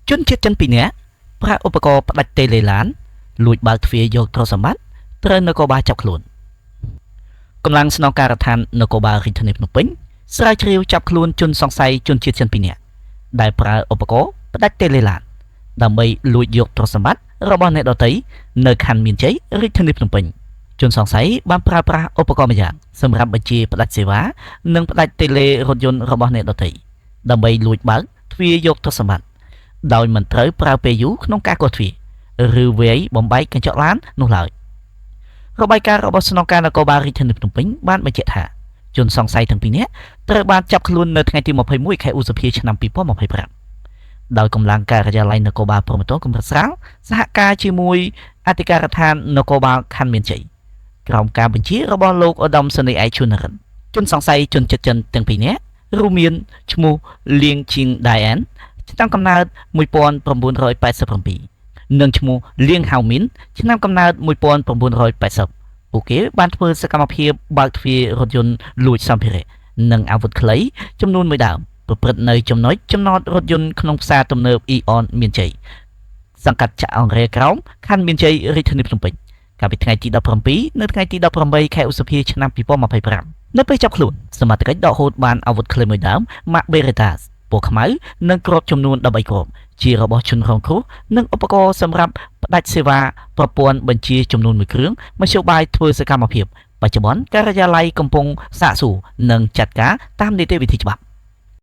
ជនជាតិចិន2នាក់ប្រើឧបករណ៍ផ្ដាច់តេឡេឡានលួចបើកទ្វារយកទ្រព្យសម្បត្តិត្រូវនគរបាលចាប់ខ្លួនកម្លាំងស្នងការដ្ឋាននគរបាលរាជធានីភ្នំពេញស្រាវជ្រាវចាប់ខ្លួនជនសង្ស័យជនជាតិចិន2នាក់ដែលប្រើឧបករណ៍ផ្ដាច់តេឡេឡានដើម្បីលួចយកទ្រព្យសម្បត្តិរបស់អ្នកដទៃនៅខណ្ឌមានជ័យរាជធានីភ្នំពេញជនសង្ស័យបានប្រើប្រាស់ឧបករណ៍ម្យ៉ាងសម្រាប់បញ្ជាផ្ដាច់សេវានិងផ្ដាច់តេឡេរថយន្តរបស់អ្នកដទៃដើម្បីលួចបើកទ្វារយកទ្រព្យសម្បត្តិដោយមិនត្រូវប្រើពេលយូរក្នុងការកោះទ្វារឬវាយបំបែកកញ្ចក់ឡាននោះឡើយរបាយការណ៍របស់ស្នងការនគរបាលរាជធានីភ្នំពេញបានបញ្ជាក់ថាជនសង្ស័យទាំងពីរនាក់ត្រូវបានចាប់ខ្លួននៅថ្ងៃទី21ខែឧសភាឆ្នាំ2025ដោយកម្លាំងការិយាល័យនគរបាលព្រំប្រទល់កម្រិតស្រាលសហការជាមួយអធិការដ្ឋាននគរបាលខណ្ឌមានជ័យក្រោមការបញ្ជារបស់លោកឧត្តមសេនីយ៍ឯកជួននរិនជនសង្ស័យជនជាតិចិនទាំងពីរនាក់រួមមានឈ្មោះលៀងជីងដៃអានឆ្នាំកំណើត1987និងឈ្មោះលៀងហៅមីនឆ្នាំកំណើត1980ពួកគេបានធ្វើសកម្មភាពបើកទ្វាររថយន្តលួចសម្ភារៈនិងអាវុធខ្លីចំនួន1ដើមប្រព្រឹត្តនៅចំណុចចំណតរថយន្តក្នុងផ្សារទំនើបអ៊ីអនមានជ័យសង្កាត់ចាក់អង្រែក្រោមខណ្ឌមានជ័យរាជធានីភ្នំពេញកាលពីថ្ងៃទី17នៅថ្ងៃទី18ខែឧសភាឆ្នាំ2025នៅពេលចាប់ខ្លួនសមត្ថកិច្ចដកហូតបានអាវុធខ្លីមួយដើមម៉ាក Beretta ពណ៌ខ្មៅនិងគ្រាប់ចំនួន13គ្រាប់ជារបស់ជនរងគ្រោះនិងឧបករណ៍សម្រាប់ផ្ដាច់សេវាប្រព័ន្ធបញ្ជាចំនួន1គ្រឿងមធ្យោបាយធ្វើសកម្មភាពបច្ចុប្បន្នការិយាល័យកំពុងសាកសួរនិងចាត់ការតាមនីតិវិធីច្បាប់